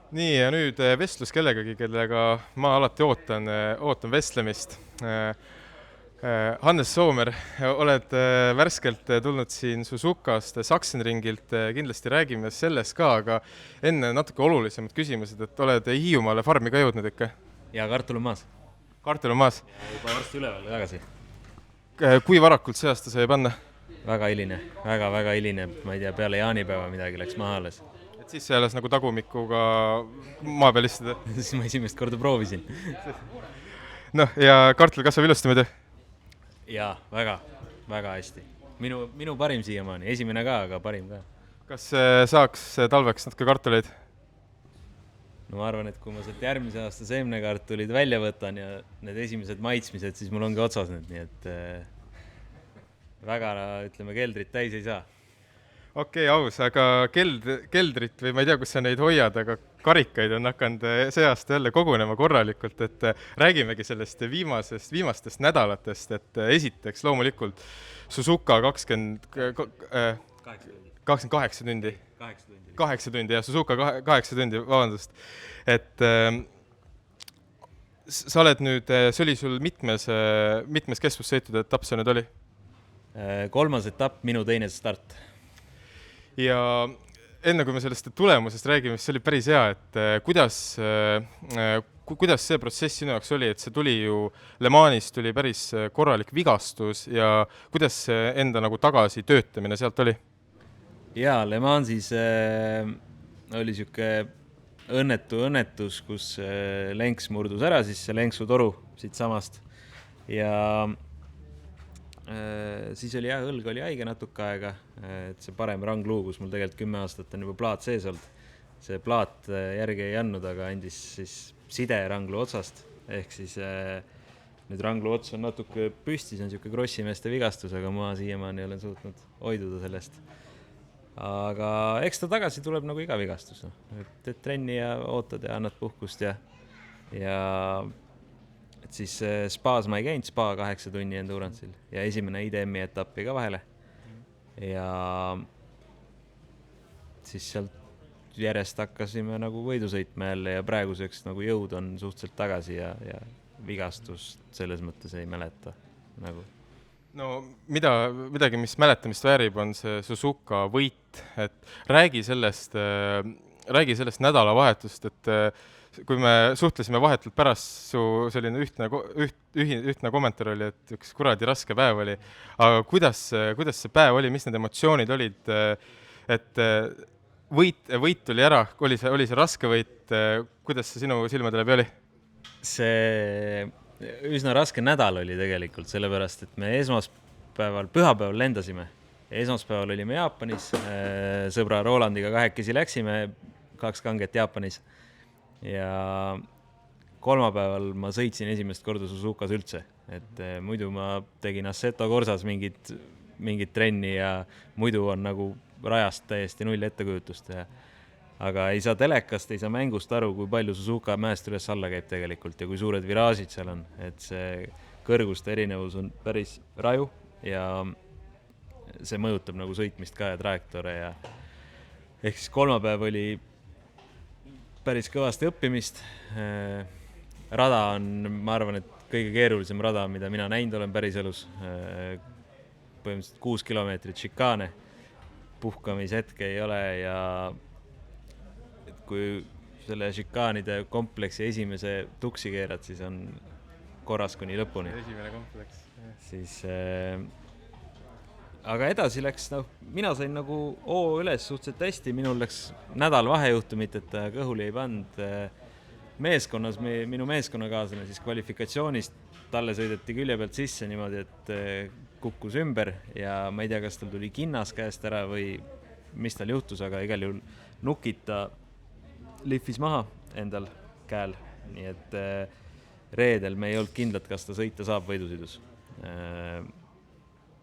Nii, ja nüüd vestlus kellegagi, kellega ma alati ootan vestlemist. Hannes Soomer, oled värskelt tulnud siin Suzukast Sachsenringilt, kindlasti räägime sellest ka, aga enne natuke olulisemad küsimused, et oled Hiiumaale farmi ka jõudnud ikka? Ja kartul on maas. Kartul on maas. Juba varsti üleval tagasi. Kui varakult see aasta sai panna? Väga hiline, väga hiline, ma ei tea, peale jaanipäeva midagi läks maha alles. Et siis see alles nagu tagumikuga maa peal istuda? Siis ma esimest korda proovisin. Noh, ja kartul kasvab ilusti muidu? Jaa, väga hästi. Minu parim siiamaani, esimene ka, aga parim ka. Kas saaks talveks natuke kartuleid? No ma arvan, et kui ma sealt järgmise aasta seemnekartulid välja võtan ja need esimesed maitsmised, siis mul ongi otsas need, nii et väga, ütleme, keldrit täis ei saa. Okei, aus, aga keldrit või ma ei tea, kus sa neid hoiad, aga karikaid on hakanud see aasta jälle kogunema korralikult, et räägimegi sellest viimastest nädalatest, et esiteks loomulikult Suzuka 28 tundi. 8 tundi, jah, Suzuka 8 tundi, vabandust. Et sa oled nüüd, see oli sul mitmes kestvusõitude etapp see nüüd oli? 3. etapp, minu teine start. Ja enne kui me sellest tulemusest räägime, siis see oli päris hea, et kuidas see protsess sinu jaoks oli, et see tuli ju Le Manis tuli päris korralik vigastus ja kuidas see enda nagu tagasi töötamine sealt oli? Jaa, Le Mansis oli siuke õnnetus, kus lenks murdus ära, siis see lenksutoru siit samast ja siis oli jah, õlg oli haige natuke aega, et see parem rangluu, kus mul tegelikult 10 aastat on juba plaat sees olnud. See plaat järgi ei andnud, aga andis siis side rangluu otsast, ehk siis nüüd rangluu ots on natuke püsti, see on siuke krossimeeste vigastus, aga ma siiamaani olen suutnud hoiduda sellest. Aga eks ta tagasi tuleb nagu iga vigastus, et trenni ja ootad ja annad puhkust ja et siis spaas ma ei käinud, spa 8 tunni endurance'il ja esimene IDM-i etappi ka vahele. Ja siis sealt järjest hakkasime nagu võidu sõitma jälle ja praeguseks nagu jõud on suhteliselt tagasi ja vigastust selles mõttes ei mäleta nagu. No midagi, mis mäletamist väärib, on see Suzuka võit, et räägi sellest nädalavahetust, et kui me suhtlesime vahetult pärast, su selline ühtne kommentaar oli, et üks kuradi raske päev oli, aga kuidas see päev oli, mis need emotsioonid olid, et võit tuli ära, oli see raske võit, kuidas see sinu silmade läbi oli? See üsna raske nädal oli tegelikult, sellepärast, et me pühapäeval lendasime. Esmaspäeval olime Jaapanis, sõbra Rolandiga kahekesi läksime 2 kanget Jaapanis ja kolmapäeval ma sõitsin esimest korda Suzukas üldse, et muidu ma tegin Assetto Corsas mingit trenni ja muidu on nagu rajast täiesti null ettekujutust aga ei saa telekast, ei saa mängust aru, kui palju Suzuka mäest üles alla käib tegelikult ja kui suured viraažid seal on, et see kõrguste erinevus on päris raju ja see mõjutab nagu sõitmist ka ja trajektoore ja ehk siis kolmapäev oli päris kõvasti õppimist. Rada on, ma arvan, et kõige keerulisem rada, mida mina näinud olen päris elus. Põhimõtteliselt 6 kilomeetrit šikaane, puhkamishetke ei ole ja kui selle šikaanide kompleksi esimese tuksi keerad, siis on korras kuni lõpuni. Esimene kompleks. Siis, aga edasi läks, mina sain nagu üles suhteliselt hästi, minul läks nädal vahejuhtumit, et kõhuli ei pand meeskonnas, minu meeskonnakaaslane siis kvalifikatsioonist, talle sõideti külje pealt sisse niimoodi, et kukkus ümber ja ma ei tea, kas tal tuli kinnas käest ära või mis tal juhtus, aga igal juhul nukita lihvis maha endal käel, nii et reedel me ei olnud kindlad, kas ta sõita saab võidusõidus.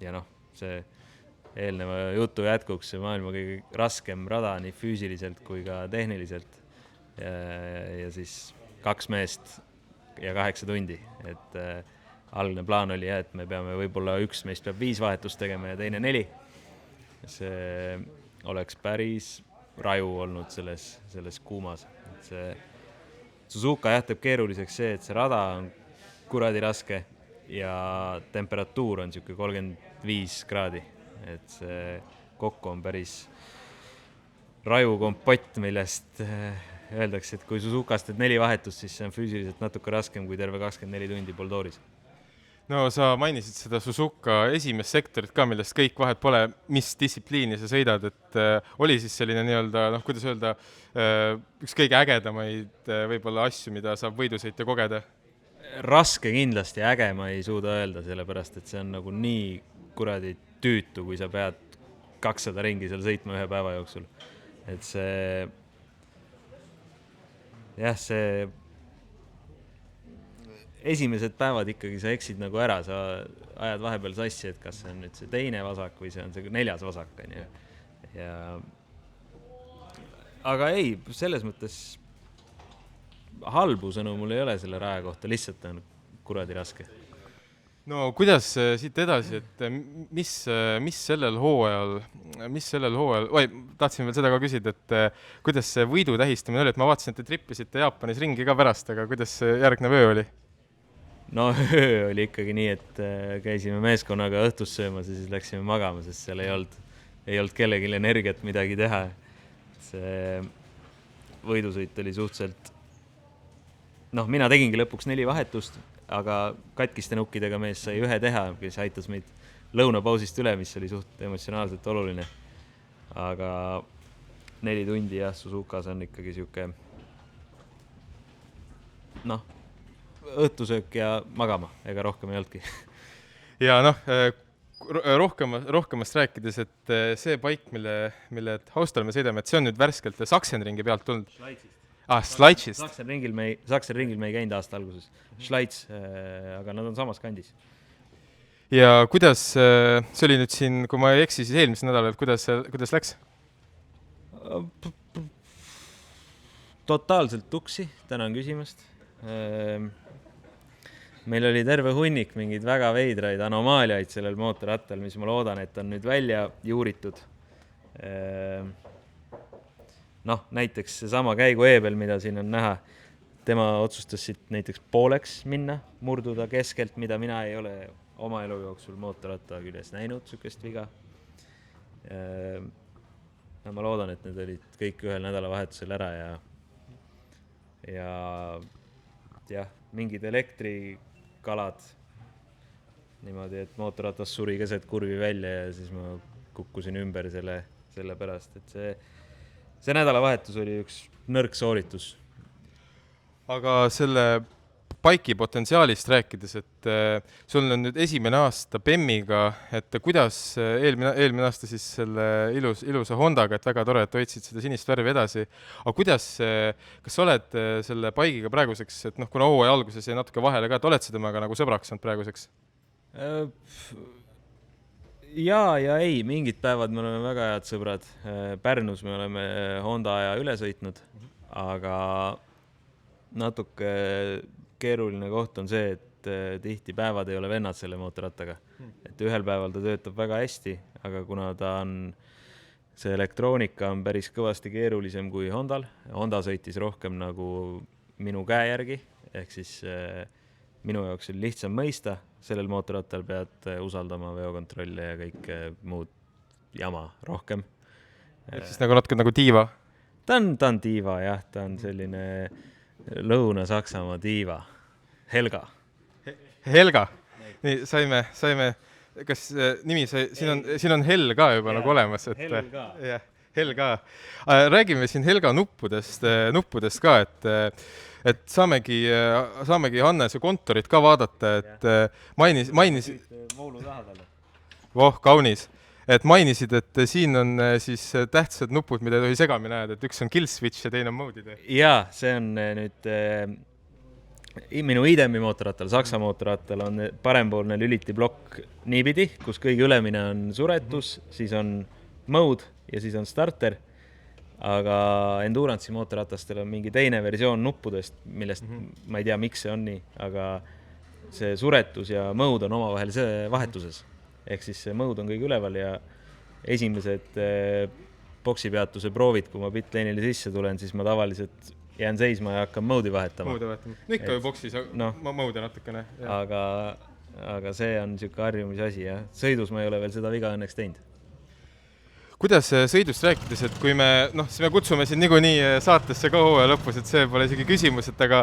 Ja see eelneva jutu jätkuks see maailma kõige raskem rada nii füüsiliselt kui ka tehniliselt ja siis 2 meest ja 8 tundi, et algne plaan oli et me peame võib-olla üks meist peab 5 vahetust tegema ja teine 4. See oleks päris raju olnud selles kuumas. et see Suzuka jah teeb keeruliseks see, et see rada on kuradi raske ja temperatuur on siuke 35 kraadi, et see kokku on päris raju kompott, millest öeldakse, et kui Suzukast teed 4 vahetust, siis see on füüsiliselt natuke raskem kui terve 24 tundi Boldooris. No sa mainisid seda Suzuka esimest sektorit ka, millest kõik vahet pole, mis distsipliini sa sõidad, et oli siis selline nii-öelda, noh, kuidas öelda, üks kõige ägedamaid võib-olla asju, mida saab võidusõitja kogeda? Raske kindlasti, äge ma ei suuda öelda, sellepärast et see on nagu nii kuradi tüütu, kui sa pead 200 ringi seal sõitma ühe päeva jooksul. Et see, jah, see esimesed päevad ikkagi sa eksid nagu ära, sa ajad vahepeal sassi, et kas see on nüüd see teine vasak või see on see 4. vasak, on ju. Ja aga ei, selles mõttes halbu sõnu mul ei ole selle raja kohta, lihtsalt on kuradi raske. No kuidas siit edasi, et mis sellel hooajal, tahtsin veel seda ka küsida, et kuidas see võidu tähistamine oli, et ma vaatasin, et te trippisite Jaapanis ringi ka pärast, aga kuidas see järgnev öö oli? No öö oli ikkagi nii, et käisime meeskonnaga õhtust söömas ja siis läksime magama, sest seal ei olnud kellelgi energiat midagi teha. See võidusõit oli suhteliselt, noh, mina tegingi lõpuks 4 vahetust, aga katkiste nukkidega mees sai 1 teha, kes aitas meid lõunapausist üle, mis oli suht emotsionaalselt oluline. Aga 4 tundi jah, Suzukas on ikkagi siuke, noh, õhtusöök ja magama, ega rohkem ei olnudki. Ja noh, rohkemast rääkides, et see paik, mille Haustale me sõidame, et see on nüüd värskelt Sachsenringi pealt tulnud. Schleichist. Sachsenringil me ei käinud aasta alguses. Schleich, aga nad on samas kandis. Ja kuidas, see oli nüüd siin, kui ma ei eksi, siis eelmisel nädalal, kuidas läks? Totaalselt tuksi, tänan küsimast. Meil oli terve hunnik mingeid väga veidraid anomaaliaid sellel mootorrattal, mis ma loodan, et on nüüd välja juuritud. Noh, näiteks seesama käigueebel, mida siin on näha, tema otsustas siit näiteks pooleks minna, murduda keskelt, mida mina ei ole oma elu jooksul mootorratta küljes näinud, sükest viga. Ma loodan, et need olid kõik ühel nädalavahetusel ära ja mingid elektrikalad niimoodi, et mootorratas suri keset kurvi välja ja siis ma kukkusin ümber selle pärast, et see nädalavahetus oli üks nõrk sooritus. Aga selle paiki potentsiaalist rääkides, et sul on nüüd esimene aasta PEM-iga, et kuidas eelmine aasta siis selle ilusa Hondaga, et väga tore, et hoidsid seda sinist värvi edasi, aga kuidas, kas sa oled selle paigiga praeguseks, et noh, kuna hooaja alguses jäi natuke vahele ka, et oled sa temaga nagu sõbraks saanud praeguseks? Jaa ja ei, mingid päevad me oleme väga head sõbrad. Pärnus me oleme Honda aja üle sõitnud, aga natuke keeruline koht on see, et tihti päevad ei ole vennad selle mootorrattaga. Et ühel päeval ta töötab väga hästi, aga kuna see elektroonika on päris kõvasti keerulisem kui Hondal. Honda sõitis rohkem nagu minu käe järgi, ehk siis minu jaoks oli lihtsam mõista, sellel mootorrattal pead usaldama veokontrolle ja kõik muud jama rohkem. Et siis natuke nagu diiva? Ta on diiva, jah, ta on selline Lõuna-Saksamaa diiva. Helga. Helga? Nii, saime, kas nimi, siin on Hel ka juba nagu olemas. Helga. Jah, Helga. Räägime siin Helga nuppudest ka, et saamegi Hannese kontorit ka vaadata, et mainis... Voolu taha talle. Voh, kaunis. Et mainisid, et siin on siis tähtsad nupud, mida ei tohi segamini ajada, et üks on kill switch ja teine on mode'ide. Jaa, see on nüüd minu idemi mootorrattal, Saksa mootorrattal on parempoolne lülitiblokk niipidi, kus kõige ülemine on suretus, siis on mode ja siis on starter. Aga Endurance'i mootorratastel on mingi teine versioon nuppudest, millest ma ei tea, miks see on nii, aga see suretus ja mode on omavahel see vahetuses. Ehk siis see mode on kõige üleval ja esimesed boksipeatuse proovid, kui ma pitleinile sisse tulen, siis ma tavaliselt jään seisma ja hakkan mode'i vahetama. Mode'i vahetama. No ikka ju boksis, ma mode'i natukene. Aga see on niisugune harjumise asi, jah. Sõidus ma ei ole veel seda viga õnneks teinud. Kuidas sõidust rääkides, et kui me kutsume siin niikuinii saatesse ka hooaja lõpus, et see pole isegi küsimus, et aga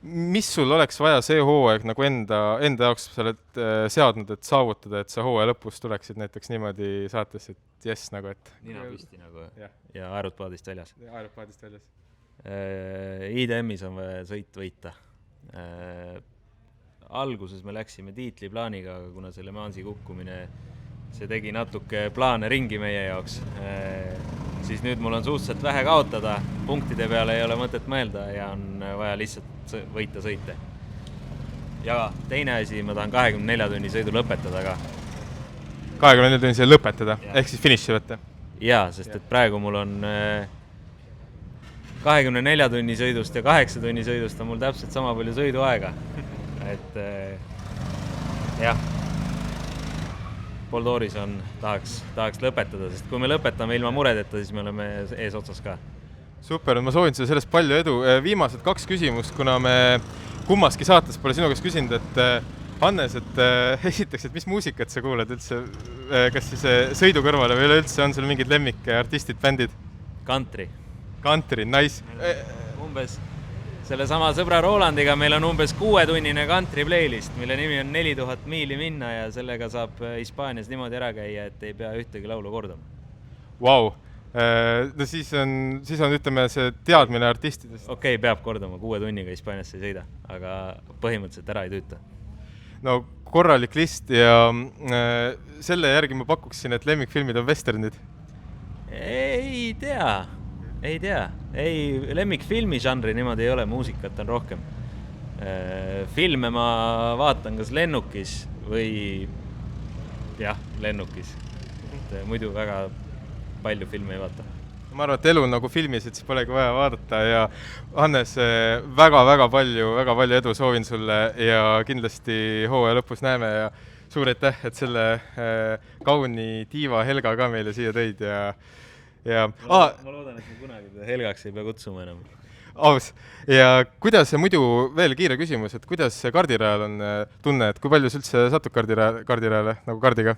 mis sul oleks vaja see hooaeg nagu enda jaoks sa oled seadnud, et saavutada, et sa hooaja lõpus tuleksid näiteks niimoodi saatesse, et jess nagu, et... Nina püsti nagu ja aerotpaadist väljas. Aerotpaadist väljas. IDM-is on vaja sõit võita. Alguses me läksime tiitliplaaniga, aga kuna selle Mansi kukkumine, see tegi natuke plaane ringi meie jaoks, siis nüüd mul on suhteliselt vähe kaotada, punktide peale ei ole mõtet mõelda ja on vaja lihtsalt võita sõite. Ja teine asi, ma tahan 24 tunni sõidu lõpetada ka. 24 tunni sõidu lõpetada, ehk siis finiši võtta? Jaa, sest et praegu mul on 24 tunni sõidust ja 8 tunni sõidust on mul täpselt sama palju sõiduaega. Et jah, Poldoris tahaks lõpetada, sest kui me lõpetame ilma muredeta, siis me oleme ees otsas ka. Super, ma soovin sulle sellest palju edu. Viimased 2 küsimust, kuna me kummaski saates pole sinu käest küsinud, et Hannes, et esiteks, et mis muusikat sa kuuled üldse, kas siis sõidu kõrvale või üleüldse on sul mingid lemmikartistid, bändid? Country. Country, nice. Umbes selle sama sõbra Rolandiga meil on umbes 6-tunnine country playlist, mille nimi on 4000 miili minna ja sellega saab Hispaanias niimoodi ära käia, et ei pea ühtegi laulu kordama. Vau! No siis on, ütleme, see teadmine artistidest. Okei, peab kordama, 6 tunniga Hispaaniasse ei sõida, aga põhimõtteliselt ära ei tüüta. No korralik list ja selle järgi ma pakuksin, et lemmikfilmid on westernid. Ei tea. Ei, lemmikfilmi žanri niimoodi ei ole, muusikat on rohkem. Filme ma vaatan kas lennukis või lennukis. Muidu väga palju filme ei vaata. Ma arvan, et elu nagu filmis, et siis polegi vaja vaadata ja Hannes, väga palju edu soovin sulle ja kindlasti hooaja lõpus näeme ja suur aitäh, et selle kauni tiiva Helga ka meile siia tõid Ma loodan, et me kunagi Helgaks ei pea kutsuma enam. Aus. Ja kuidas muidu veel kiire küsimus, et kuidas kardirajal on tunne, et kui palju sa üldse satud kardirajale nagu kardiga?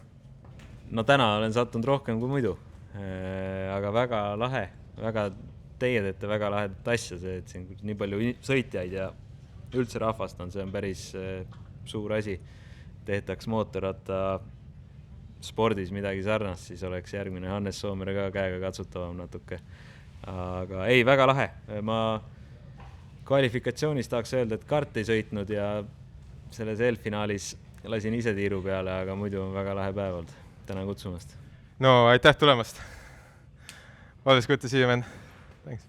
No täna olen sattunud rohkem kui muidu, aga väga lahe, teie teete väga lahedat asja, see, et siin nii palju sõitjaid ja üldse rahvast on, see on päris suur asi. Tehtaks mootorratta spordis midagi sarnast, siis oleks järgmine Hannes Soomere ka käega katsutavam natuke. Aga ei, väga lahe. Ma kvalifikatsioonis tahaks öelda, et kart ei sõitnud ja selles eelfinaalis lasin ise tiiru peale, aga muidu on väga lahe päev olnud. Tänan kutsumast. No aitäh tulemast. Alles good to see you, man. Thanks.